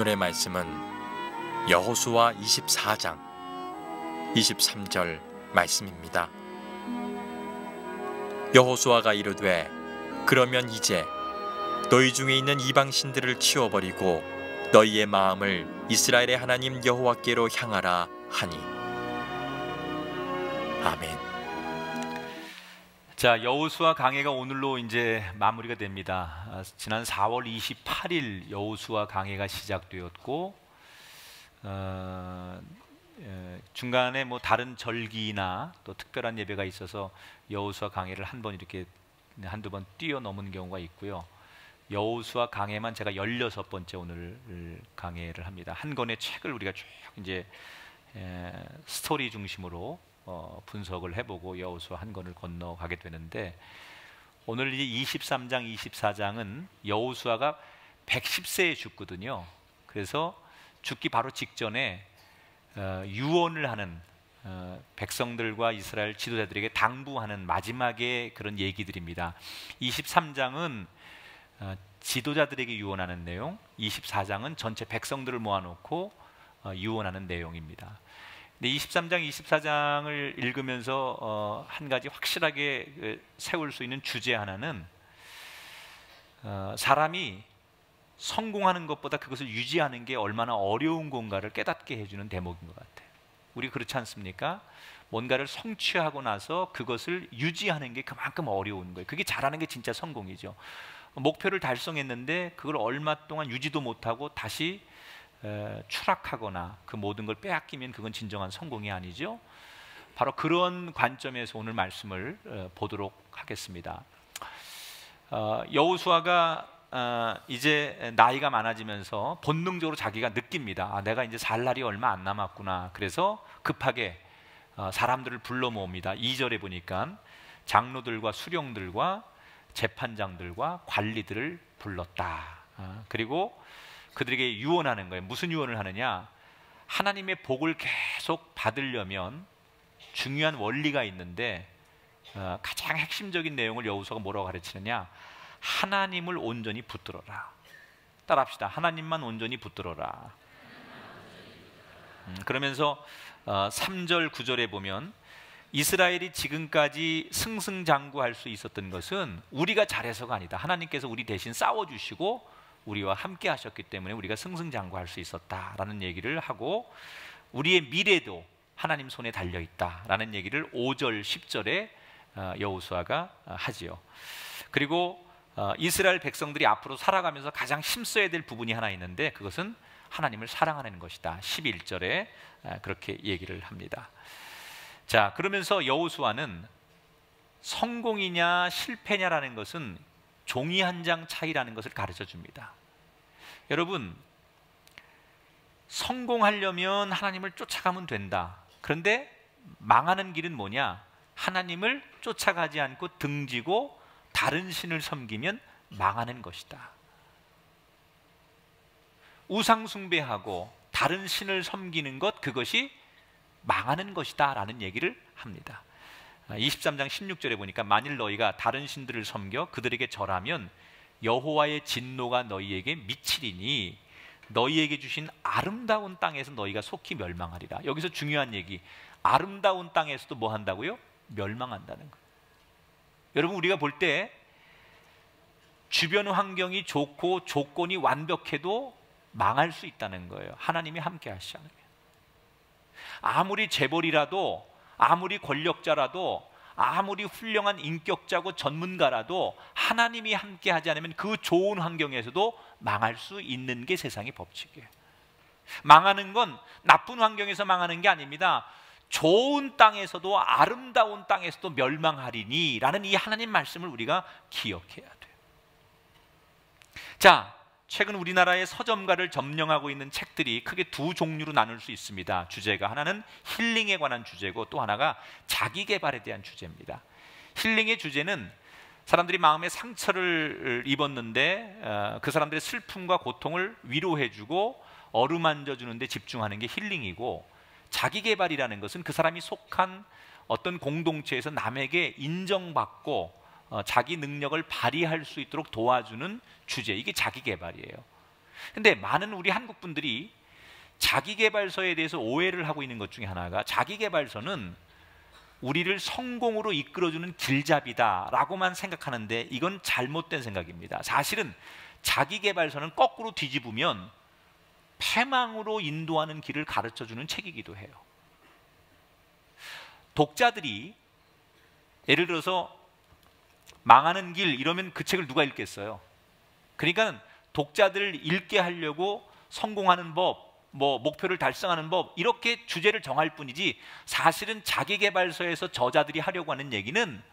오늘의 말씀은 여호수아 24장 23절 말씀입니다. 여호수아가 이르되 그러면 이제 너희 중에 있는 이방신들을 치워버리고 너희의 마음을 이스라엘의 하나님 여호와께로 향하라 하니. 아멘. 자, 여호수아 강해가 오늘로 이제 마무리가 됩니다. 지난 4월 28일 여호수아 강해가 시작되었고 중간에 뭐 다른 절기나 또 특별한 예배가 있어서 여호수아 강해를 한두 번 뛰어넘은 경우가 있고요. 여호수아 강해만 제가 16번째 오늘 강해를 합니다. 한 권의 책을 우리가 쭉 이제 스토리 중심으로 분석을 해보고 여호수아 한 권을 건너가게 되는데, 오늘 이제 23장, 24장은 여호수아가 110세에 죽거든요. 그래서 죽기 바로 직전에 유언을 하는, 백성들과 이스라엘 지도자들에게 당부하는 마지막의 그런 얘기들입니다. 23장은 지도자들에게 유언하는 내용, 24장은 전체 백성들을 모아놓고 유언하는 내용입니다. 근데 23장, 24장을 읽으면서 한 가지 확실하게 세울 수 있는 주제 하나는, 사람이 성공하는 것보다 그것을 유지하는 게 얼마나 어려운 건가를 깨닫게 해주는 대목인 것 같아요. 우리 그렇지 않습니까? 뭔가를 성취하고 나서 그것을 유지하는 게 그만큼 어려운 거예요. 그게 잘하는 게 진짜 성공이죠. 목표를 달성했는데 그걸 얼마 동안 유지도 못하고 다시 추락하거나 그 모든 걸 빼앗기면 그건 진정한 성공이 아니죠. 바로 그런 관점에서 오늘 말씀을 보도록 하겠습니다. 여호수아가 이제 나이가 많아지면서 본능적으로 자기가 느낍니다. 내가 이제 살 날이 얼마 안 남았구나. 그래서 급하게 사람들을 불러 모읍니다. 2절에 보니까 장로들과 수령들과 재판장들과 관리들을 불렀다. 그리고 그들에게 유언하는 거예요. 무슨 유언을 하느냐? 하나님의 복을 계속 받으려면 중요한 원리가 있는데, 가장 핵심적인 내용을 여호수아가 뭐라고 가르치느냐? 하나님을 온전히 붙들어라. 따라합시다. 하나님만 온전히 붙들어라. 그러면서 3절 9절에 보면 이스라엘이 지금까지 승승장구할 수 있었던 것은 우리가 잘해서가 아니다. 하나님께서 우리 대신 싸워주시고 우리와 함께 하셨기 때문에 우리가 승승장구할 수 있었다라는 얘기를 하고, 우리의 미래도 하나님 손에 달려있다라는 얘기를 5절 10절에 여호수아가 하지요. 그리고 이스라엘 백성들이 앞으로 살아가면서 가장 힘써야 될 부분이 하나 있는데, 그것은 하나님을 사랑하는 것이다. 11절에 그렇게 얘기를 합니다. 자, 그러면서 여호수아는 성공이냐 실패냐라는 것은 종이 한 장 차이라는 것을 가르쳐 줍니다. 여러분, 성공하려면 하나님을 쫓아가면 된다. 그런데 망하는 길은 뭐냐? 하나님을 쫓아가지 않고 등지고 다른 신을 섬기면 망하는 것이다. 우상 숭배하고 다른 신을 섬기는 것, 그것이 망하는 것이다 라는 얘기를 합니다. 23장 16절에 보니까 만일 너희가 다른 신들을 섬겨 그들에게 절하면 여호와의 진노가 너희에게 미치리니 너희에게 주신 아름다운 땅에서 너희가 속히 멸망하리라. 여기서 중요한 얘기, 아름다운 땅에서도 뭐 한다고요? 멸망한다는 거예요. 여러분, 우리가 볼 때 주변 환경이 좋고 조건이 완벽해도 망할 수 있다는 거예요. 하나님이 함께 하시지 않으면. 아무리 재벌이라도, 아무리 권력자라도, 아무리 훌륭한 인격자고 전문가라도 하나님이 함께 하지 않으면 그 좋은 환경에서도 망할 수 있는 게 세상의 법칙이에요. 망하는 건 나쁜 환경에서 망하는 게 아닙니다. 좋은 땅에서도, 아름다운 땅에서도 멸망하리니 라는 이 하나님 말씀을 우리가 기억해야 돼요. 자, 최근 우리나라의 서점가를 점령하고 있는 책들이 크게 두 종류로 나눌 수 있습니다. 주제가 하나는 힐링에 관한 주제고, 또 하나가 자기 개발에 대한 주제입니다. 힐링의 주제는 사람들이 마음에 상처를 입었는데 그 사람들의 슬픔과 고통을 위로해주고 어루만져 주는 데 집중하는 게 힐링이고, 자기 개발이라는 것은 그 사람이 속한 어떤 공동체에서 남에게 인정받고 자기 능력을 발휘할 수 있도록 도와주는 주제, 이게 자기 개발이에요. 근데 많은 우리 한국 분들이 자기계발서에 대해서 오해를 하고 있는 것 중에 하나가, 자기계발서는 우리를 성공으로 이끌어주는 길잡이다라고만 생각하는데 이건 잘못된 생각입니다. 사실은 자기계발서는 거꾸로 뒤집으면 패망으로 인도하는 길을 가르쳐주는 책이기도 해요. 독자들이 예를 들어서 망하는 길 이러면 그 책을 누가 읽겠어요? 그러니까 독자들을 읽게 하려고 성공하는 법, 뭐 목표를 달성하는 법, 이렇게 주제를 정할 뿐이지, 사실은 자기계발서에서 저자들이 하려고 하는 얘기는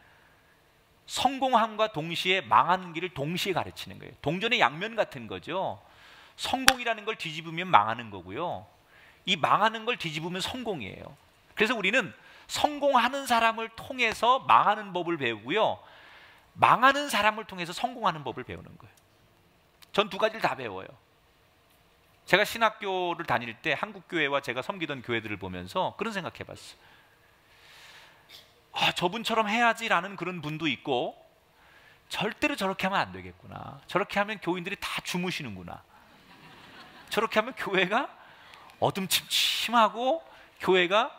성공함과 동시에 망하는 길을 동시에 가르치는 거예요. 동전의 양면 같은 거죠. 성공이라는 걸 뒤집으면 망하는 거고요, 이 망하는 걸 뒤집으면 성공이에요. 그래서 우리는 성공하는 사람을 통해서 망하는 법을 배우고요, 망하는 사람을 통해서 성공하는 법을 배우는 거예요. 전 두 가지를 다 배워요. 제가 신학교를 다닐 때 한국교회와 제가 섬기던 교회들을 보면서 그런 생각해 봤어요. 저분처럼 해야지라는 그런 분도 있고, 절대로 저렇게 하면 안 되겠구나, 저렇게 하면 교인들이 다 주무시는구나, 저렇게 하면 교회가 어둠침침하고 교회가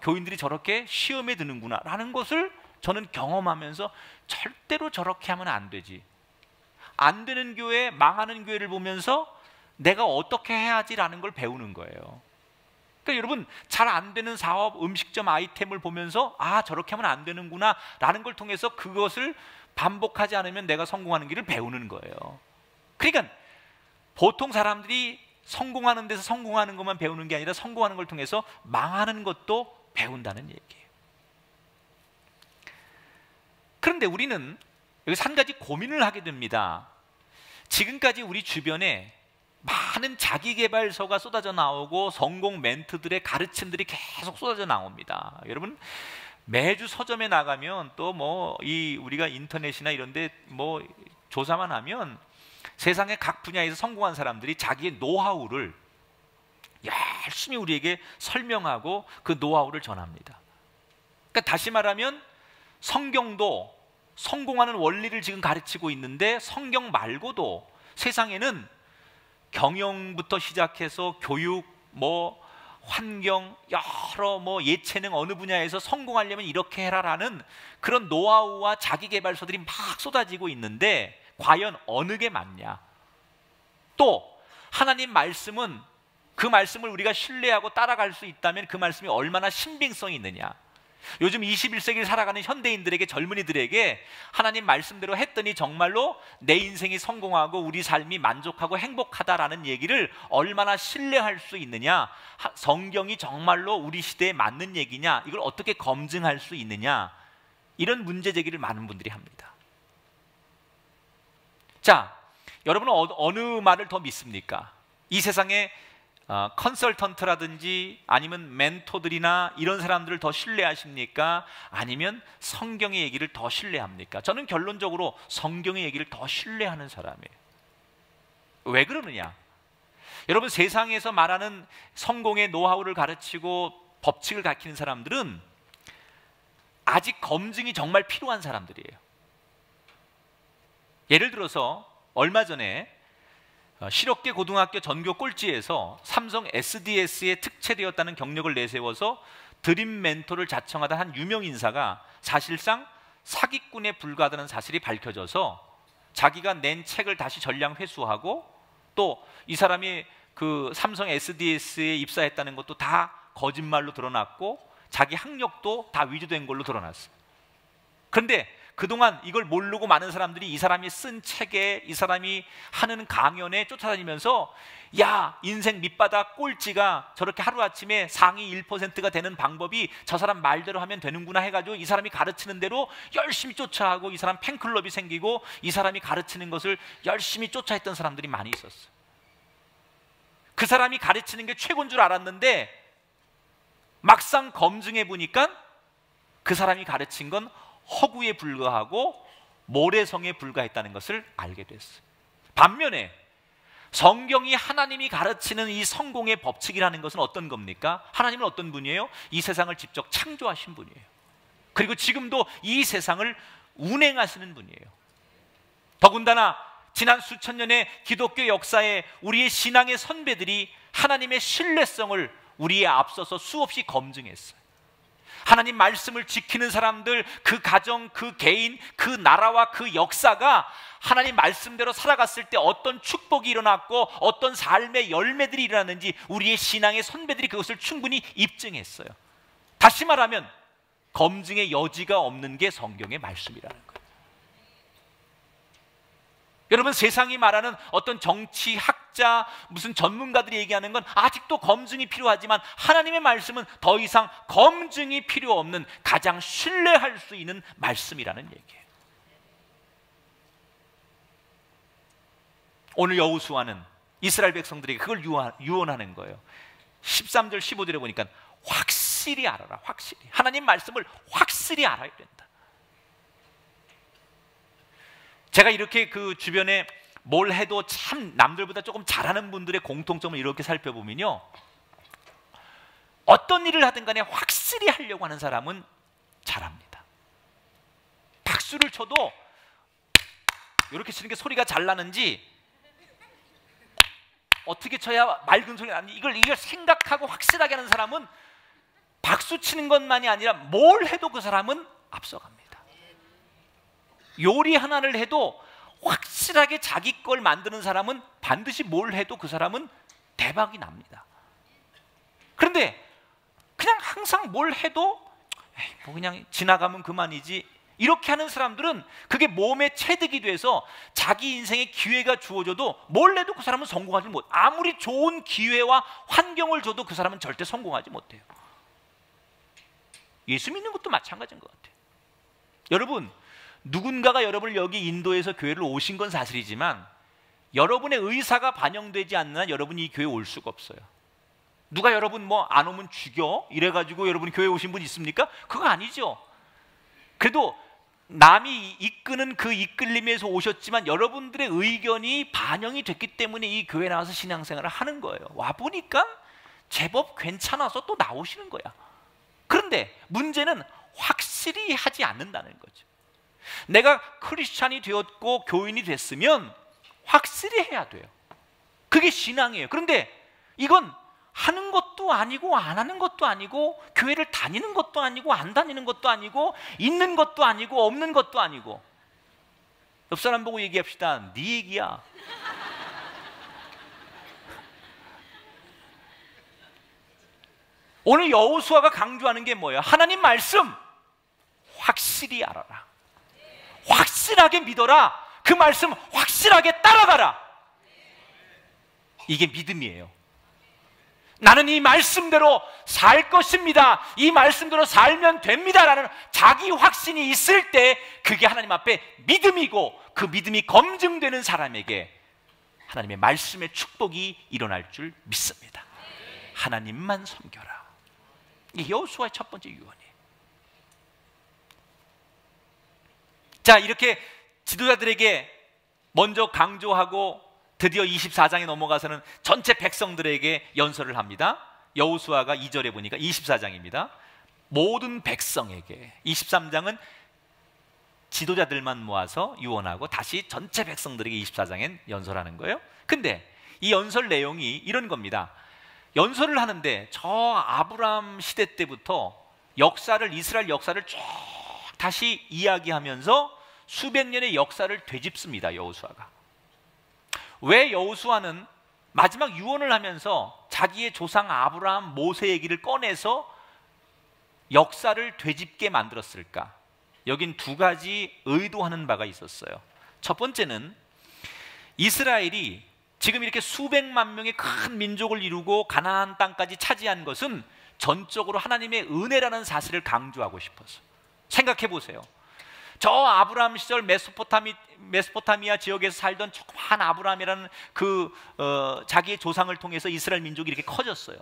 교인들이 저렇게 시험에 드는구나 라는 것을 저는 경험하면서 절대로 저렇게 하면 안 되지, 안 되는 교회, 망하는 교회를 보면서 내가 어떻게 해야지라는 걸 배우는 거예요. 그러니까 여러분, 잘 안 되는 사업, 음식점 아이템을 보면서 저렇게 하면 안 되는구나 라는 걸 통해서 그것을 반복하지 않으면 내가 성공하는 길을 배우는 거예요. 그러니까 보통 사람들이 성공하는 데서 성공하는 것만 배우는 게 아니라 성공하는 걸 통해서 망하는 것도 배운다는 얘기예요. 그런데 우리는 여기서 한 가지 고민을 하게 됩니다. 지금까지 우리 주변에 많은 자기계발서가 쏟아져 나오고 성공 멘트들의 가르침들이 계속 쏟아져 나옵니다. 여러분, 매주 서점에 나가면 또 우리가 인터넷이나 이런데 조사만 하면 세상의 각 분야에서 성공한 사람들이 자기의 노하우를 열심히 우리에게 설명하고 그 노하우를 전합니다. 그러니까 다시 말하면 성경도 성공하는 원리를 지금 가르치고 있는데, 성경 말고도 세상에는 경영부터 시작해서 교육, 환경, 여러 예체능 어느 분야에서 성공하려면 이렇게 해라라는 그런 노하우와 자기계발서들이 막 쏟아지고 있는데, 과연 어느 게 맞냐? 또 하나님 말씀은, 그 말씀을 우리가 신뢰하고 따라갈 수 있다면 그 말씀이 얼마나 신빙성이 있느냐? 요즘 21세기를 살아가는 현대인들에게, 젊은이들에게 하나님 말씀대로 했더니 정말로 내 인생이 성공하고 우리 삶이 만족하고 행복하다라는 얘기를 얼마나 신뢰할 수 있느냐, 성경이 정말로 우리 시대에 맞는 얘기냐, 이걸 어떻게 검증할 수 있느냐, 이런 문제 제기를 많은 분들이 합니다. 자, 여러분은 어느 말을 더 믿습니까? 이 세상에 컨설턴트라든지 아니면 멘토들이나 이런 사람들을 더 신뢰하십니까? 아니면 성경의 얘기를 더 신뢰합니까? 저는 결론적으로 성경의 얘기를 더 신뢰하는 사람이에요. 왜 그러느냐? 여러분, 세상에서 말하는 성공의 노하우를 가르치고 법칙을 가르치는 사람들은 아직 검증이 정말 필요한 사람들이에요. 예를 들어서 얼마 전에 실업계 고등학교 전교 꼴찌에서 삼성 SDS에 특채되었다는 경력을 내세워서 드림 멘토를 자청하던 한 유명 인사가 사실상 사기꾼에 불과하다는 사실이 밝혀져서 자기가 낸 책을 다시 전량 회수하고, 또 이 사람이 그 삼성 SDS에 입사했다는 것도 다 거짓말로 드러났고 자기 학력도 다 위조된 걸로 드러났어요. 그런데 그동안 이걸 모르고 많은 사람들이 이 사람이 쓴 책에, 이 사람이 하는 강연에 쫓아다니면서, 야, 인생 밑바닥 꼴찌가 저렇게 하루아침에 상위 1%가 되는 방법이 저 사람 말대로 하면 되는구나 해가지고 이 사람이 가르치는 대로 열심히 쫓아하고, 이 사람 팬클럽이 생기고 이 사람이 가르치는 것을 열심히 쫓아했던 사람들이 많이 있었어요. 그 사람이 가르치는 게 최고인 줄 알았는데 막상 검증해 보니까 그 사람이 가르친 건 허구에 불과하고 모래성에 불과했다는 것을 알게 됐어요. 반면에 성경이 하나님이 가르치는 이 성공의 법칙이라는 것은 어떤 겁니까? 하나님은 어떤 분이에요? 이 세상을 직접 창조하신 분이에요. 그리고 지금도 이 세상을 운행하시는 분이에요. 더군다나 지난 수천 년의 기독교 역사에 우리의 신앙의 선배들이 하나님의 신뢰성을 우리에 앞서서 수없이 검증했어요. 하나님 말씀을 지키는 사람들, 그 가정, 그 개인, 그 나라와 그 역사가 하나님 말씀대로 살아갔을 때 어떤 축복이 일어났고 어떤 삶의 열매들이 일어났는지 우리의 신앙의 선배들이 그것을 충분히 입증했어요. 다시 말하면 검증의 여지가 없는 게 성경의 말씀이라는 거예요. 여러분, 세상이 말하는 어떤 정치학자, 무슨 전문가들이 얘기하는 건 아직도 검증이 필요하지만 하나님의 말씀은 더 이상 검증이 필요 없는 가장 신뢰할 수 있는 말씀이라는 얘기예요. 오늘 여호수아는 이스라엘 백성들에게 그걸 유언하는 거예요. 13절 15절에 보니까 확실히 알아라. 확실히 하나님 말씀을 확실히 알아야 된다. 제가 이렇게 그 주변에 뭘 해도 참 남들보다 조금 잘하는 분들의 공통점을 이렇게 살펴보면요, 어떤 일을 하든 간에 확실히 하려고 하는 사람은 잘합니다. 박수를 쳐도 이렇게 치는 게 소리가 잘 나는지, 어떻게 쳐야 맑은 소리가 나는지 이걸 생각하고 확실하게 하는 사람은 박수 치는 것만이 아니라 뭘 해도 그 사람은 앞서갑니다. 요리 하나를 해도 확실하게 자기 걸 만드는 사람은 반드시 뭘 해도 그 사람은 대박이 납니다. 그런데 그냥 항상 뭘 해도 뭐 그냥 지나가면 그만이지, 이렇게 하는 사람들은 그게 몸에 체득이 돼서 자기 인생에 기회가 주어져도 뭘 해도 그 사람은 성공하지 못. 아무리 좋은 기회와 환경을 줘도 그 사람은 절대 성공하지 못해요. 예수 믿는 것도 마찬가지인 것 같아요. 여러분, 누군가가 여러분을 여기 인도에서 교회를 오신 건 사실이지만 여러분의 의사가 반영되지 않는 한 여러분이 이 교회에 올 수가 없어요. 누가 여러분 뭐 안 오면 죽여 이래가지고 여러분이 교회에 오신 분 있습니까? 그거 아니죠. 그래도 남이 이끄는 그 이끌림에서 오셨지만 여러분들의 의견이 반영이 됐기 때문에 이 교회에 나와서 신앙생활을 하는 거예요. 와보니까 제법 괜찮아서 또 나오시는 거야. 그런데 문제는 확실히 하지 않는다는 거죠. 내가 크리스찬이 되었고 교인이 됐으면 확실히 해야 돼요. 그게 신앙이에요. 그런데 이건 하는 것도 아니고 안 하는 것도 아니고, 교회를 다니는 것도 아니고 안 다니는 것도 아니고, 있는 것도 아니고 없는 것도 아니고. 옆 사람 보고 얘기합시다. 네 얘기야. 오늘 여호수아가 강조하는 게 뭐예요? 하나님 말씀 확실히 알아라. 확실하게 믿어라. 그 말씀 확실하게 따라가라. 이게 믿음이에요. 나는 이 말씀대로 살 것입니다. 이 말씀대로 살면 됩니다. 라는 자기 확신이 있을 때 그게 하나님 앞에 믿음이고, 그 믿음이 검증되는 사람에게 하나님의 말씀의 축복이 일어날 줄 믿습니다. 하나님만 섬겨라. 이게 여호수아의 첫 번째 유언이에요. 자, 이렇게 지도자들에게 먼저 강조하고 드디어 24장에 넘어가서는 전체 백성들에게 연설을 합니다. 여호수아가 2절에 보니까 24장입니다. 모든 백성에게. 23장은 지도자들만 모아서 유언하고 다시 전체 백성들에게 24장엔 연설하는 거예요. 근데 이 연설 내용이 이런 겁니다. 연설을 하는데 저 아브라함 시대 때부터 역사를, 이스라엘 역사를 쭉 다시 이야기하면서 수백 년의 역사를 되짚습니다. 여호수아가. 왜 여호수아는 마지막 유언을 하면서 자기의 조상 아브라함, 모세 얘기를 꺼내서 역사를 되짚게 만들었을까? 여긴 두 가지 의도하는 바가 있었어요. 첫 번째는 이스라엘이 지금 이렇게 수백만 명의 큰 민족을 이루고 가나안 땅까지 차지한 것은 전적으로 하나님의 은혜라는 사실을 강조하고 싶어서. 생각해 보세요. 저 아브라함 시절 메소포타미아 지역에서 살던 조그만 아브라함이라는 자기의 조상을 통해서 이스라엘 민족이 이렇게 커졌어요.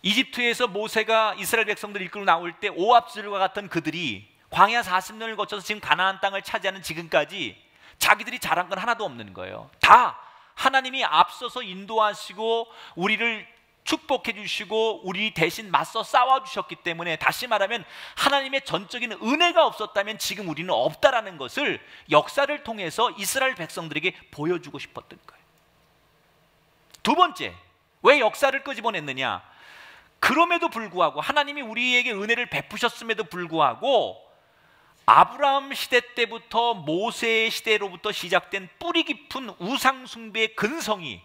이집트에서 모세가 이스라엘 백성들을 이끌고 나올 때 오합지들과 같은 그들이 광야 40년을 거쳐서 지금 가나안 땅을 차지하는 지금까지 자기들이 잘한 건 하나도 없는 거예요. 다 하나님이 앞서서 인도하시고 우리를 축복해 주시고 우리 대신 맞서 싸워 주셨기 때문에, 다시 말하면 하나님의 전적인 은혜가 없었다면 지금 우리는 없다라는 것을 역사를 통해서 이스라엘 백성들에게 보여주고 싶었던 거예요. 두 번째, 왜 역사를 끄집어냈느냐? 그럼에도 불구하고, 하나님이 우리에게 은혜를 베푸셨음에도 불구하고 아브라함 시대 때부터 모세 시대로부터 시작된 뿌리 깊은 우상 숭배의 근성이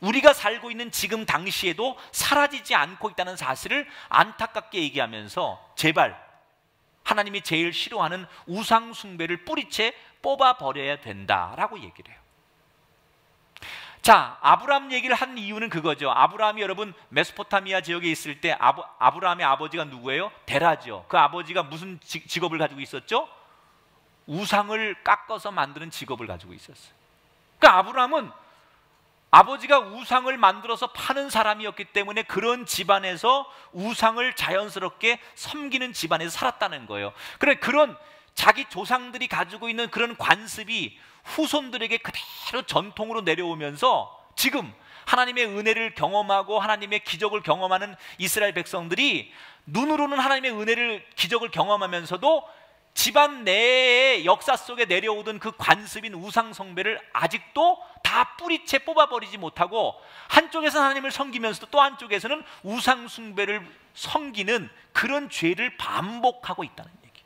우리가 살고 있는 지금 당시에도 사라지지 않고 있다는 사실을 안타깝게 얘기하면서, 제발 하나님이 제일 싫어하는 우상 숭배를 뿌리채 뽑아버려야 된다라고 얘기를 해요. 자, 아브라함 얘기를 한 이유는 그거죠. 아브라함이 여러분 메소포타미아 지역에 있을 때 아브라함의 아버지가 누구예요? 데라죠. 그 아버지가 무슨 직업을 가지고 있었죠? 우상을 깎아서 만드는 직업을 가지고 있었어요. 그러니까 아브라함은 아버지가 우상을 만들어서 파는 사람이었기 때문에 그런 집안에서 우상을 자연스럽게 섬기는 집안에서 살았다는 거예요. 그래, 그런 자기 조상들이 가지고 있는 그런 관습이 후손들에게 그대로 전통으로 내려오면서 지금 하나님의 은혜를 경험하고 하나님의 기적을 경험하는 이스라엘 백성들이 눈으로는 하나님의 은혜를, 기적을 경험하면서도 집안 내의 역사 속에 내려오던 그 관습인 우상 숭배를 아직도 다 뿌리채 뽑아버리지 못하고, 한쪽에서는 하나님을 섬기면서도 또 한쪽에서는 우상 숭배를 섬기는 그런 죄를 반복하고 있다는 얘기.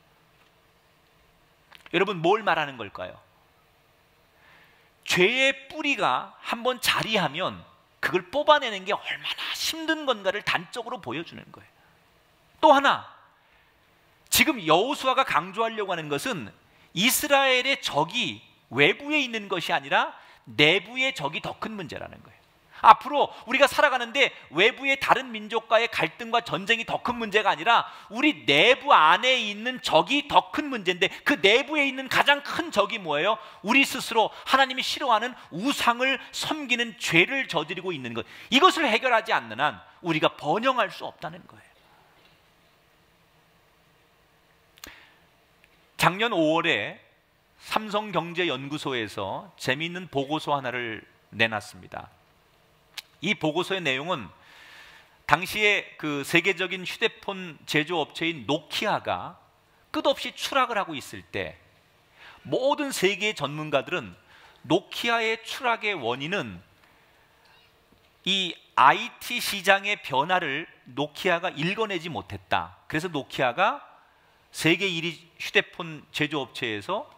여러분, 뭘 말하는 걸까요? 죄의 뿌리가 한번 자리하면 그걸 뽑아내는 게 얼마나 힘든 건가를 단적으로 보여주는 거예요. 또 하나, 지금 여호수아가 강조하려고 하는 것은 이스라엘의 적이 외부에 있는 것이 아니라 내부의 적이 더 큰 문제라는 거예요. 앞으로 우리가 살아가는데 외부의 다른 민족과의 갈등과 전쟁이 더 큰 문제가 아니라 우리 내부 안에 있는 적이 더 큰 문제인데, 그 내부에 있는 가장 큰 적이 뭐예요? 우리 스스로 하나님이 싫어하는 우상을 섬기는 죄를 저지르고 있는 것. 이것을 해결하지 않는 한 우리가 번영할 수 없다는 거예요. 작년 5월에 삼성경제연구소에서 재미있는 보고서 하나를 내놨습니다. 이 보고서의 내용은 당시에 그 세계적인 휴대폰 제조업체인 노키아가 끝없이 추락을 하고 있을 때 모든 세계의 전문가들은 노키아의 추락의 원인은 이 IT 시장의 변화를 노키아가 읽어내지 못했다. 그래서 노키아가 세계 1위 휴대폰 제조업체에서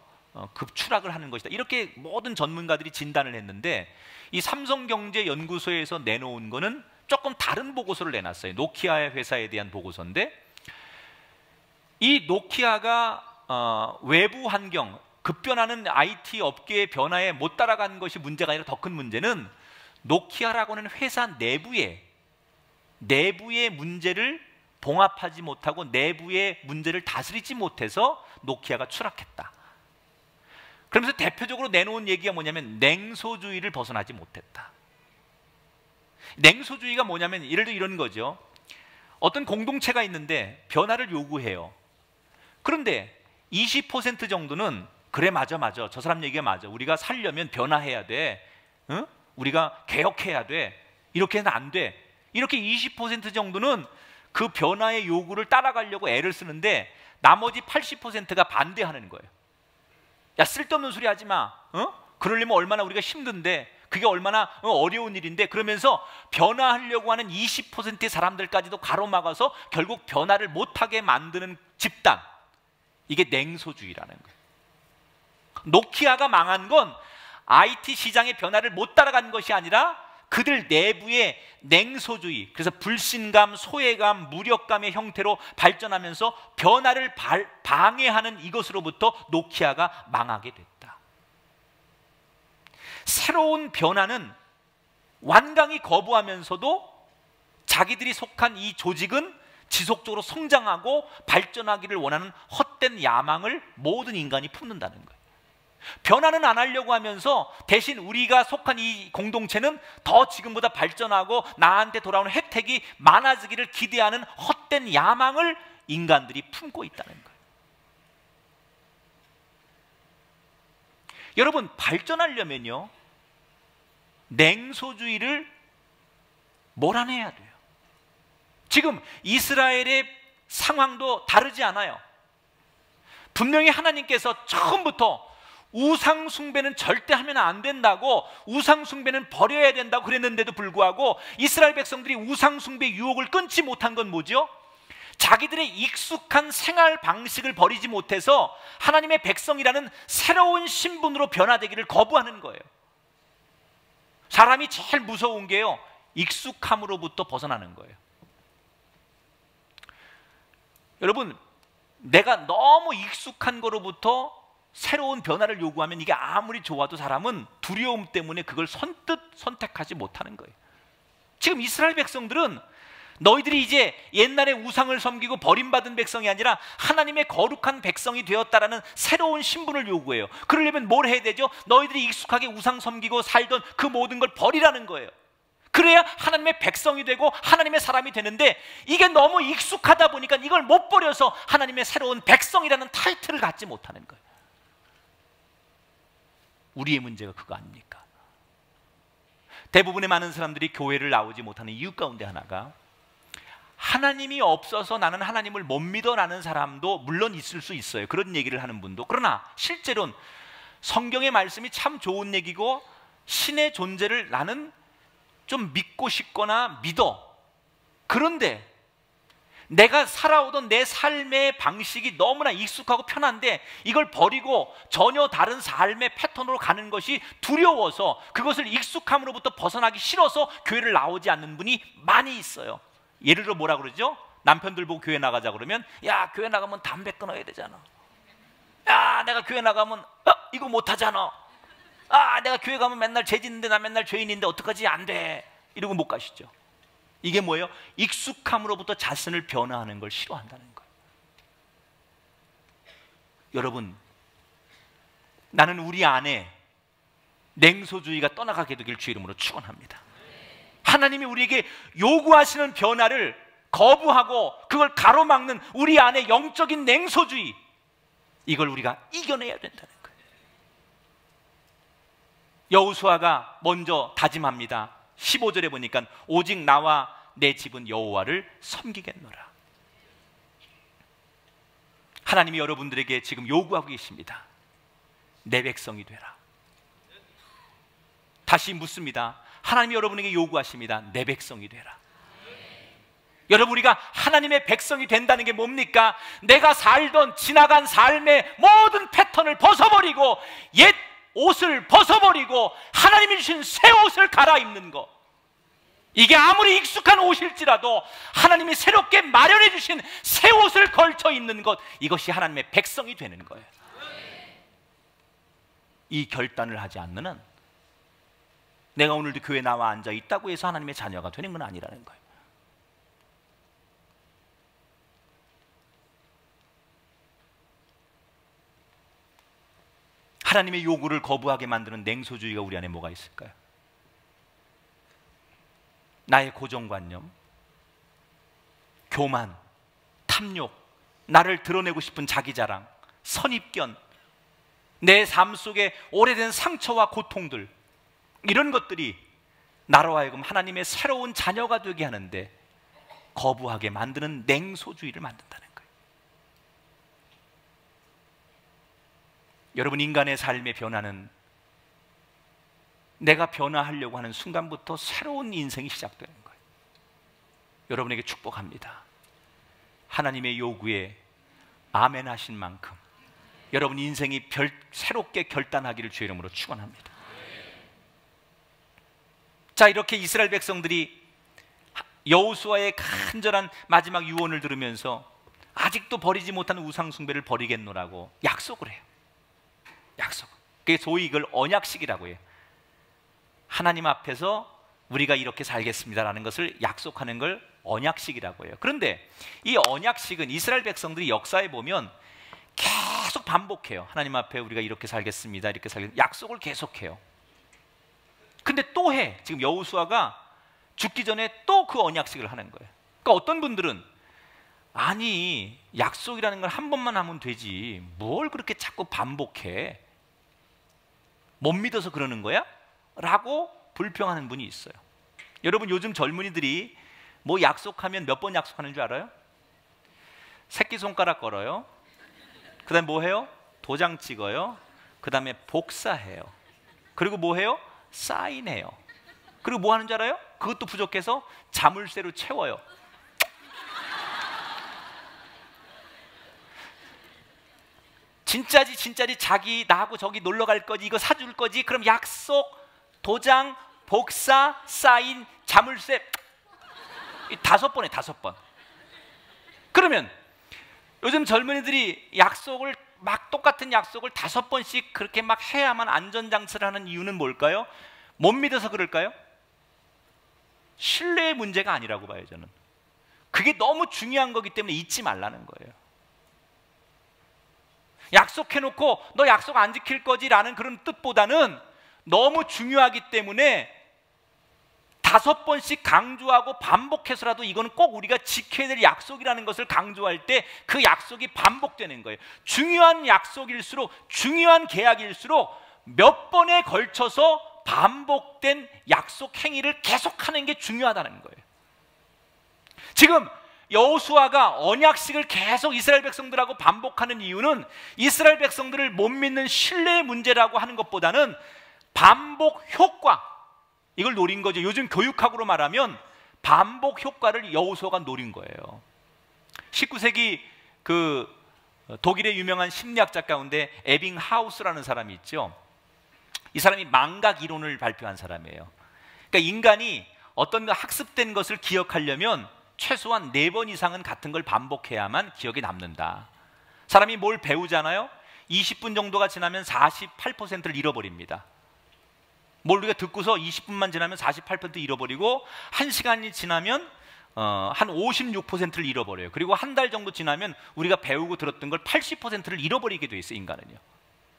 급추락을 하는 것이다. 이렇게 모든 전문가들이 진단을 했는데, 이 삼성경제연구소에서 내놓은 거는 조금 다른 보고서를 내놨어요. 노키아의 회사에 대한 보고서인데, 이 노키아가 외부 환경, 급변하는 IT 업계의 변화에 못 따라간 것이 문제가 아니라 더 큰 문제는 노키아라고 하는 회사 내부의 문제를 봉합하지 못하고 내부의 문제를 다스리지 못해서 노키아가 추락했다. 그러면서 대표적으로 내놓은 얘기가 뭐냐면 냉소주의를 벗어나지 못했다. 냉소주의가 뭐냐면 예를 들어 이런 거죠. 어떤 공동체가 있는데 변화를 요구해요. 그런데 20% 정도는 그래, 맞아, 저 사람 얘기가 맞아, 우리가 살려면 변화해야 돼, 응? 우리가 개혁해야 돼, 이렇게는 안 돼, 이렇게 20% 정도는 그 변화의 요구를 따라가려고 애를 쓰는데 나머지 80%가 반대하는 거예요. 야, 쓸데없는 소리 하지 마. 그러려면 얼마나 우리가 힘든데, 그게 얼마나 어려운 일인데, 그러면서 변화하려고 하는 20%의 사람들까지도 가로막아서 결국 변화를 못하게 만드는 집단, 이게 냉소주의라는 거예요. 노키아가 망한 건 IT 시장의 변화를 못 따라간 것이 아니라 그들 내부의 냉소주의, 그래서 불신감, 소외감, 무력감의 형태로 발전하면서 변화를 방해하는 이것으로부터 노키아가 망하게 됐다. 새로운 변화는 완강히 거부하면서도 자기들이 속한 이 조직은 지속적으로 성장하고 발전하기를 원하는 헛된 야망을 모든 인간이 품는다는 거예요. 변화는 안 하려고 하면서 대신 우리가 속한 이 공동체는 더 지금보다 발전하고 나한테 돌아오는 혜택이 많아지기를 기대하는 헛된 야망을 인간들이 품고 있다는 거예요. 여러분, 발전하려면요, 냉소주의를 몰아내야 돼요. 지금 이스라엘의 상황도 다르지 않아요. 분명히 하나님께서 처음부터 우상 숭배는 절대 하면 안 된다고, 우상 숭배는 버려야 된다고 그랬는데도 불구하고 이스라엘 백성들이 우상 숭배 유혹을 끊지 못한 건 뭐죠? 자기들의 익숙한 생활 방식을 버리지 못해서 하나님의 백성이라는 새로운 신분으로 변화되기를 거부하는 거예요. 사람이 제일 무서운 게요, 익숙함으로부터 벗어나는 거예요. 여러분, 내가 너무 익숙한 거로부터 새로운 변화를 요구하면 이게 아무리 좋아도 사람은 두려움 때문에 그걸 선뜻 선택하지 못하는 거예요. 지금 이스라엘 백성들은 너희들이 이제 옛날에 우상을 섬기고 버림받은 백성이 아니라 하나님의 거룩한 백성이 되었다라는 새로운 신분을 요구해요. 그러려면 뭘 해야 되죠? 너희들이 익숙하게 우상 섬기고 살던 그 모든 걸 버리라는 거예요. 그래야 하나님의 백성이 되고 하나님의 사람이 되는데, 이게 너무 익숙하다 보니까 이걸 못 버려서 하나님의 새로운 백성이라는 타이틀을 갖지 못하는 거예요. 우리의 문제가 그거 아닙니까? 대부분의 많은 사람들이 교회를 나오지 못하는 이유 가운데 하나가, 하나님이 없어서 나는 하나님을 못 믿어라는 사람도 물론 있을 수 있어요. 그런 얘기를 하는 분도. 그러나 실제로는 성경의 말씀이 참 좋은 얘기고 신의 존재를 나는 좀 믿고 싶거나 믿어. 그런데 내가 살아오던 내 삶의 방식이 너무나 익숙하고 편한데 이걸 버리고 전혀 다른 삶의 패턴으로 가는 것이 두려워서, 그것을 익숙함으로부터 벗어나기 싫어서 교회를 나오지 않는 분이 많이 있어요. 예를 들어 뭐라 그러죠? 남편들 보고 교회 나가자 그러면, 야, 교회 나가면 담배 끊어야 되잖아. 야, 내가 교회 나가면 이거 못하잖아. 아, 내가 교회 가면 맨날 죄 짓는데 나 맨날 죄인인데 어떡하지? 안 돼. 이러고 못 가시죠. 이게 뭐예요? 익숙함으로부터 자신을 변화하는 걸 싫어한다는 거예요. 여러분, 나는 우리 안에 냉소주의가 떠나가게 되길 주 이름으로 축원합니다. 하나님이 우리에게 요구하시는 변화를 거부하고 그걸 가로막는 우리 안에 영적인 냉소주의, 이걸 우리가 이겨내야 된다는 거예요. 여호수아가 먼저 다짐합니다. 15절에 보니까 오직 나와 내 집은 여호와를 섬기겠노라. 하나님이 여러분들에게 지금 요구하고 계십니다. 내 백성이 되라. 다시 묻습니다. 하나님이 여러분에게 요구하십니다. 내 백성이 되라. 여러분, 우리가 하나님의 백성이 된다는 게 뭡니까? 내가 살던 지나간 삶의 모든 패턴을 벗어버리고 옛 옷을 벗어버리고 하나님이 주신 새 옷을 갈아입는 것. 이게 아무리 익숙한 옷일지라도 하나님이 새롭게 마련해 주신 새 옷을 걸쳐 입는 것, 이것이 하나님의 백성이 되는 거예요. 이 결단을 하지 않는 한 내가 오늘도 교회에 나와 앉아 있다고 해서 하나님의 자녀가 되는 건 아니라는 거예요. 하나님의 요구를 거부하게 만드는 냉소주의가 우리 안에 뭐가 있을까요? 나의 고정관념, 교만, 탐욕, 나를 드러내고 싶은 자기자랑, 선입견, 내 삶 속에 오래된 상처와 고통들, 이런 것들이 나로 하여금 하나님의 새로운 자녀가 되게 하는데 거부하게 만드는 냉소주의를 만든다는 거예요. 여러분, 인간의 삶의 변화는 내가 변화하려고 하는 순간부터 새로운 인생이 시작되는 거예요. 여러분에게 축복합니다. 하나님의 요구에 아멘 하신 만큼 여러분 인생이 새롭게 결단하기를 주의 이름으로 축원합니다. 자, 이렇게 이스라엘 백성들이 여호수아의 간절한 마지막 유언을 들으면서 아직도 버리지 못하는 우상 숭배를 버리겠노라고 약속을 해요. 약속. 그게 소위 이걸 언약식이라고 해요. 하나님 앞에서 우리가 이렇게 살겠습니다라는 것을 약속하는 걸 언약식이라고 해요. 그런데 이 언약식은 이스라엘 백성들이 역사에 보면 계속 반복해요. 하나님 앞에 우리가 이렇게 살겠습니다, 이렇게 살겠습니다, 약속을 계속해요. 근데 또 해. 지금 여호수아가 죽기 전에 또 그 언약식을 하는 거예요. 그러니까 어떤 분들은 아니, 약속이라는 걸 한 번만 하면 되지 뭘 그렇게 자꾸 반복해, 못 믿어서 그러는 거야? 라고 불평하는 분이 있어요. 여러분 요즘 젊은이들이 뭐 약속하면 몇 번 약속하는 줄 알아요? 새끼손가락 걸어요. 그 다음에 뭐 해요? 도장 찍어요. 그 다음에 복사해요. 그리고 뭐 해요? 사인해요. 그리고 뭐 하는 줄 알아요? 그것도 부족해서 자물쇠로 채워요. 진짜지 진짜지, 자기 나하고 저기 놀러 갈 거지, 이거 사줄 거지, 그럼 약속, 도장, 복사, 사인, 자물쇠 5번에 5번. 그러면 요즘 젊은이들이 약속을 막 똑같은 약속을 5번씩 그렇게 막 해야만 안전장치를 하는 이유는 뭘까요? 못 믿어서 그럴까요? 신뢰의 문제가 아니라고 봐요, 저는. 그게 너무 중요한 거기 때문에 잊지 말라는 거예요. 약속해놓고 너 약속 안 지킬 거지 라는 그런 뜻보다는 너무 중요하기 때문에 5번씩 강조하고 반복해서라도 이거는 꼭 우리가 지켜야 될 약속이라는 것을 강조할 때 그 약속이 반복되는 거예요. 중요한 약속일수록, 중요한 계약일수록 몇 번에 걸쳐서 반복된 약속 행위를 계속하는 게 중요하다는 거예요. 지금 여호수아가 언약식을 계속 이스라엘 백성들하고 반복하는 이유는 이스라엘 백성들을 못 믿는 신뢰의 문제라고 하는 것보다는 반복 효과, 이걸 노린 거죠. 요즘 교육학으로 말하면 반복 효과를 여호수아가 노린 거예요. 19세기 그 독일의 유명한 심리학자 가운데 에빙하우스라는 사람이 있죠. 이 사람이 망각 이론을 발표한 사람이에요. 그러니까 인간이 어떤 학습된 것을 기억하려면 최소한 4번 이상은 같은 걸 반복해야만 기억에 남는다. 사람이 뭘 배우잖아요. 20분 정도가 지나면 48%를 잃어버립니다. 뭘 우리가 듣고서 20분만 지나면 48% 잃어버리고 1시간이 지나면 한 56%를 잃어버려요. 그리고 한 달 정도 지나면 우리가 배우고 들었던 걸 80%를 잃어버리게 돼 있어요, 인간은요.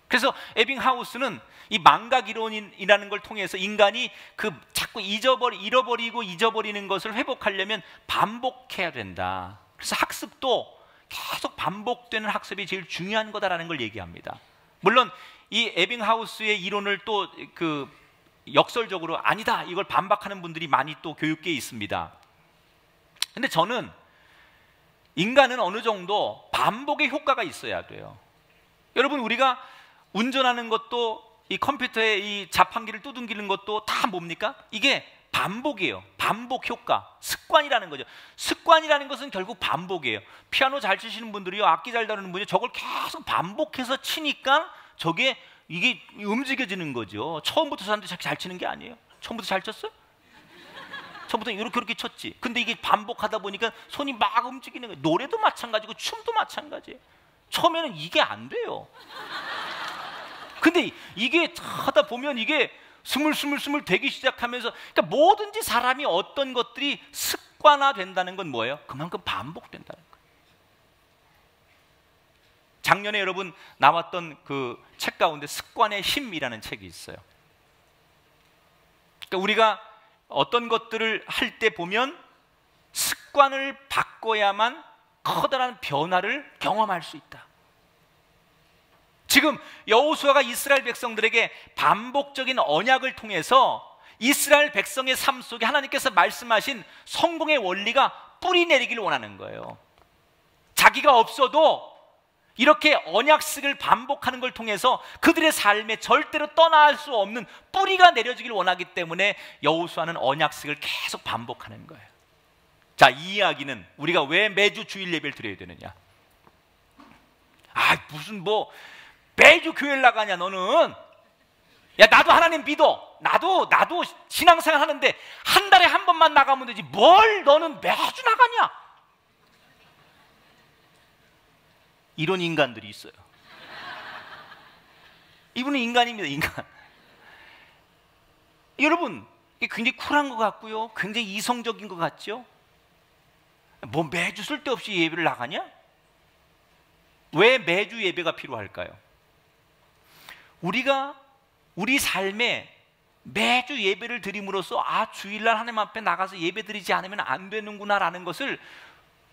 그래서 에빙하우스는 이 망각 이론이라는 걸 통해서 인간이 그 자꾸 잃어버리고 잊어버리는 것을 회복하려면 반복해야 된다. 그래서 학습도 계속 반복되는 학습이 제일 중요한 거다라는 걸 얘기합니다. 물론 이 에빙하우스의 이론을 또 그 역설적으로 아니다, 이걸 반박하는 분들이 많이 또 교육계에 있습니다. 근데 저는 인간은 어느 정도 반복의 효과가 있어야 돼요. 여러분, 우리가 운전하는 것도 이 컴퓨터에 이 자판기를 두둥기는 것도 다 뭡니까? 이게 반복이에요. 반복 효과, 습관이라는 거죠. 습관이라는 것은 결국 반복이에요. 피아노 잘 치시는 분들이요, 악기 잘 다루는 분이 저걸 계속 반복해서 치니까 이게 움직여지는 거죠. 처음부터 사람들이 잘 치는 게 아니에요. 처음부터 잘 쳤어요? 처음부터 이렇게 쳤지. 근데 이게 반복하다 보니까 손이 막 움직이는 거예요. 노래도 마찬가지고 춤도 마찬가지예요. 처음에는 이게 안 돼요. 근데 이게 하다 보면 이게 스물스물 되기 시작하면서, 그러니까 뭐든지 사람이 어떤 것들이 습관화된다는 건 뭐예요? 그만큼 반복된다는 거예요. 작년에 여러분 나왔던 그 책 가운데 습관의 힘이라는 책이 있어요. 그러니까 우리가 어떤 것들을 할 때 보면 습관을 바꿔야만 커다란 변화를 경험할 수 있다. 지금 여호수아가 이스라엘 백성들에게 반복적인 언약을 통해서 이스라엘 백성의 삶 속에 하나님께서 말씀하신 성공의 원리가 뿌리 내리기를 원하는 거예요. 자기가 없어도 이렇게 언약식을 반복하는 걸 통해서 그들의 삶에 절대로 떠나갈 수 없는 뿌리가 내려지길 원하기 때문에 여호수아는 언약식을 계속 반복하는 거예요. 자, 이 이야기는 우리가 왜 매주 주일 예배를 드려야 되느냐? 무슨 매주 교회를 나가냐 너는? 야, 나도 하나님 믿어. 나도 신앙생활 하는데 한 달에 한 번만 나가면 되지. 뭘 너는 매주 나가냐? 이런 인간들이 있어요. 이분은 인간입니다, 인간. 여러분, 이게 굉장히 쿨한 것 같고요, 굉장히 이성적인 것 같죠? 매주 쓸데없이 예배를 나가냐? 왜 매주 예배가 필요할까요? 우리가 우리 삶에 매주 예배를 드림으로써 주일날 하나님 앞에 나가서 예배 드리지 않으면 안 되는구나라는 것을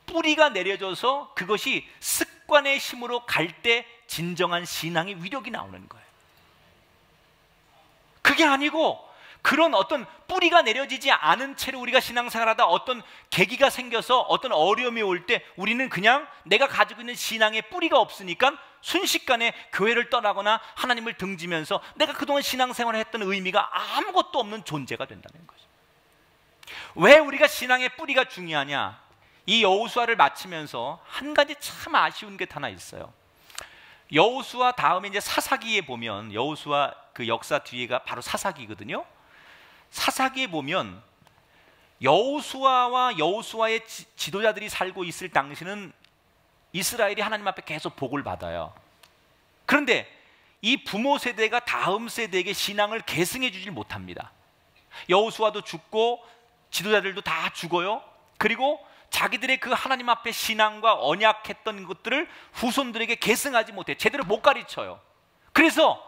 뿌리가 내려져서 그것이 습관의 힘으로 갈 때 진정한 신앙의 위력이 나오는 거예요. 그게 아니고 그런 어떤 뿌리가 내려지지 않은 채로 우리가 신앙생활하다 어떤 계기가 생겨서 어떤 어려움이 올 때 우리는 그냥 내가 가지고 있는 신앙의 뿌리가 없으니까 순식간에 교회를 떠나거나 하나님을 등지면서 내가 그동안 신앙생활을 했던 의미가 아무것도 없는 존재가 된다는 거죠. 왜 우리가 신앙의 뿌리가 중요하냐? 이 여호수아를 마치면서 한 가지 참 아쉬운 게 하나 있어요. 여호수아 다음에 이제 사사기에 보면, 여호수아 그 역사 뒤에가 바로 사사기거든요. 사사기에 보면 여호수아와 여호수아의 지도자들이 살고 있을 당시는 이스라엘이 하나님 앞에 계속 복을 받아요. 그런데 이 부모 세대가 다음 세대에게 신앙을 계승해 주질 못합니다. 여호수아도 죽고 지도자들도 다 죽어요. 그리고 자기들의 그 하나님 앞에 신앙과 언약했던 것들을 후손들에게 계승하지 못해, 제대로 못 가르쳐요. 그래서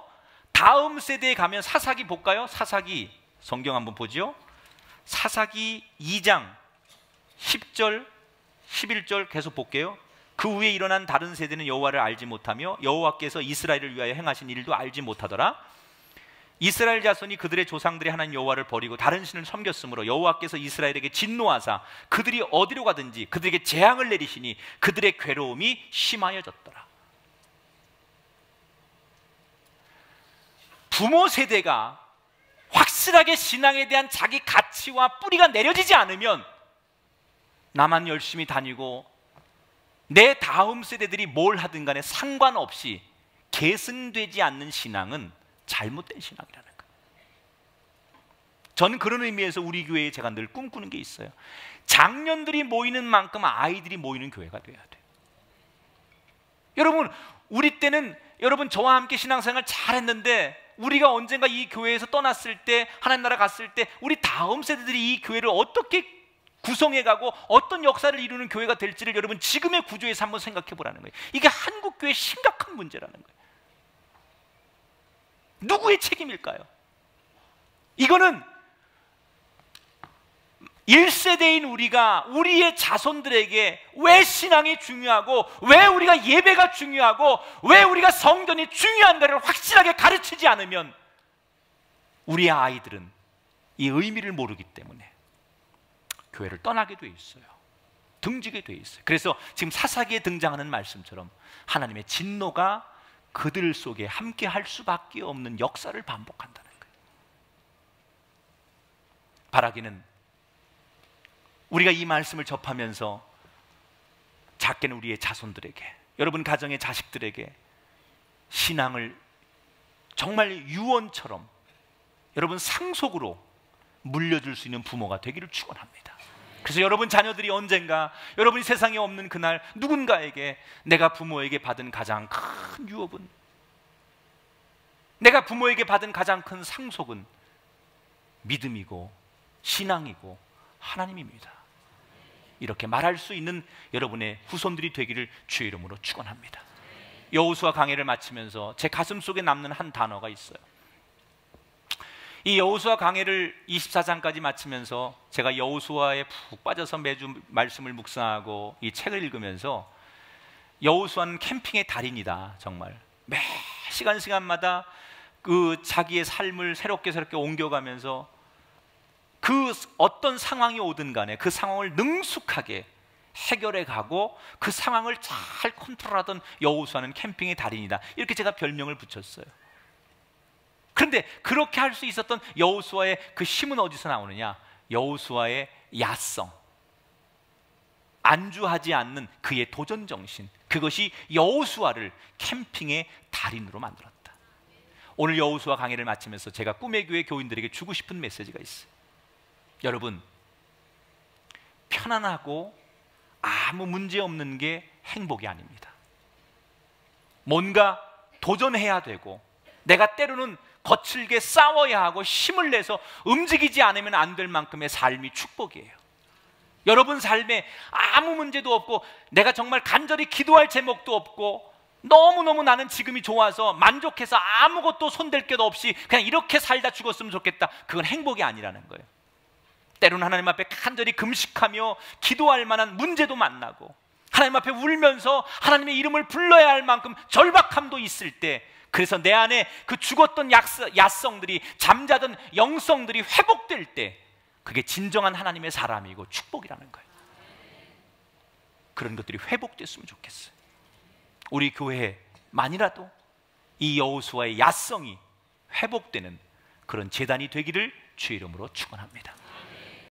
다음 세대에 가면, 사사기 볼까요? 사사기 성경 한번 보죠. 사사기 2장 10절 11절 계속 볼게요. 그 후에 일어난 다른 세대는 여호와를 알지 못하며 여호와께서 이스라엘을 위하여 행하신 일도 알지 못하더라. 이스라엘 자손이 그들의 조상들의 하나님 여호와를 버리고 다른 신을 섬겼으므로 여호와께서 이스라엘에게 진노하사 그들이 어디로 가든지 그들에게 재앙을 내리시니 그들의 괴로움이 심하여졌더라. 부모 세대가 확실하게 신앙에 대한 자기 가치와 뿌리가 내려지지 않으면 나만 열심히 다니고 내 다음 세대들이 뭘 하든 간에 상관없이 계승되지 않는 신앙은 잘못된 신앙이라는 거예요. 저는 그런 의미에서 우리 교회에 제가 늘 꿈꾸는 게 있어요. 장년들이 모이는 만큼 아이들이 모이는 교회가 돼야 돼요. 여러분, 우리 때는, 여러분 저와 함께 신앙생활 잘했는데 우리가 언젠가 이 교회에서 떠났을 때, 하나님 나라 갔을 때 우리 다음 세대들이 이 교회를 어떻게 구성해가고 어떤 역사를 이루는 교회가 될지를 여러분 지금의 구조에서 한번 생각해 보라는 거예요. 이게 한국 교회의 심각한 문제라는 거예요. 누구의 책임일까요? 이거는 1세대인 우리가 우리의 자손들에게 왜 신앙이 중요하고 왜 우리가 예배가 중요하고 왜 우리가 성전이 중요한가를 확실하게 가르치지 않으면 우리의 아이들은 이 의미를 모르기 때문에 교회를 떠나게 돼 있어요. 등지게 돼 있어요. 그래서 지금 사사기에 등장하는 말씀처럼 하나님의 진노가 그들 속에 함께 할 수밖에 없는 역사를 반복한다는 거예요. 바라기는 우리가 이 말씀을 접하면서 작게는 우리의 자손들에게, 여러분 가정의 자식들에게 신앙을 정말 유언처럼 여러분 상속으로 물려줄 수 있는 부모가 되기를 축원합니다. 그래서 여러분 자녀들이 언젠가 여러분이 세상에 없는 그날 누군가에게 내가 부모에게 받은 가장 큰 유업은, 내가 부모에게 받은 가장 큰 상속은 믿음이고 신앙이고 하나님입니다, 이렇게 말할 수 있는 여러분의 후손들이 되기를 주의 이름으로 축원합니다. 여호수아 강해를 마치면서 제 가슴 속에 남는 한 단어가 있어요. 이 여호수아 강해를 24장까지 마치면서 제가 여호수아에 푹 빠져서 매주 말씀을 묵상하고 이 책을 읽으면서, 여호수아는 캠핑의 달인이다. 정말 매 시간마다 그 자기의 삶을 새롭게 옮겨가면서 그 어떤 상황이 오든 간에 그 상황을 능숙하게 해결해 가고 그 상황을 잘 컨트롤하던 여호수아는 캠핑의 달인이다. 이렇게 제가 별명을 붙였어요. 그런데 그렇게 할 수 있었던 여호수아의 그 힘은 어디서 나오느냐? 여호수아의 야성, 안주하지 않는 그의 도전 정신, 그것이 여호수아를 캠핑의 달인으로 만들었다. 오늘 여호수아 강해를 마치면서 제가 꿈의 교회 교인들에게 주고 싶은 메시지가 있어요. 여러분, 편안하고 아무 문제 없는 게 행복이 아닙니다. 뭔가 도전해야 되고, 내가 때로는 거칠게 싸워야 하고 힘을 내서 움직이지 않으면 안 될 만큼의 삶이 축복이에요. 여러분 삶에 아무 문제도 없고 내가 정말 간절히 기도할 제목도 없고 너무너무 나는 지금이 좋아서 만족해서 아무것도 손댈 게 없이 그냥 이렇게 살다 죽었으면 좋겠다, 그건 행복이 아니라는 거예요. 때로는 하나님 앞에 간절히 금식하며 기도할 만한 문제도 만나고 하나님 앞에 울면서 하나님의 이름을 불러야 할 만큼 절박함도 있을 때, 그래서 내 안에 그 죽었던 야성들이, 잠자던 영성들이 회복될 때 그게 진정한 하나님의 사람이고 축복이라는 거예요. 그런 것들이 회복됐으면 좋겠어요. 우리 교회만이라도 이 여호수아의 야성이 회복되는 그런 제단이 되기를 주의 이름으로 축원합니다.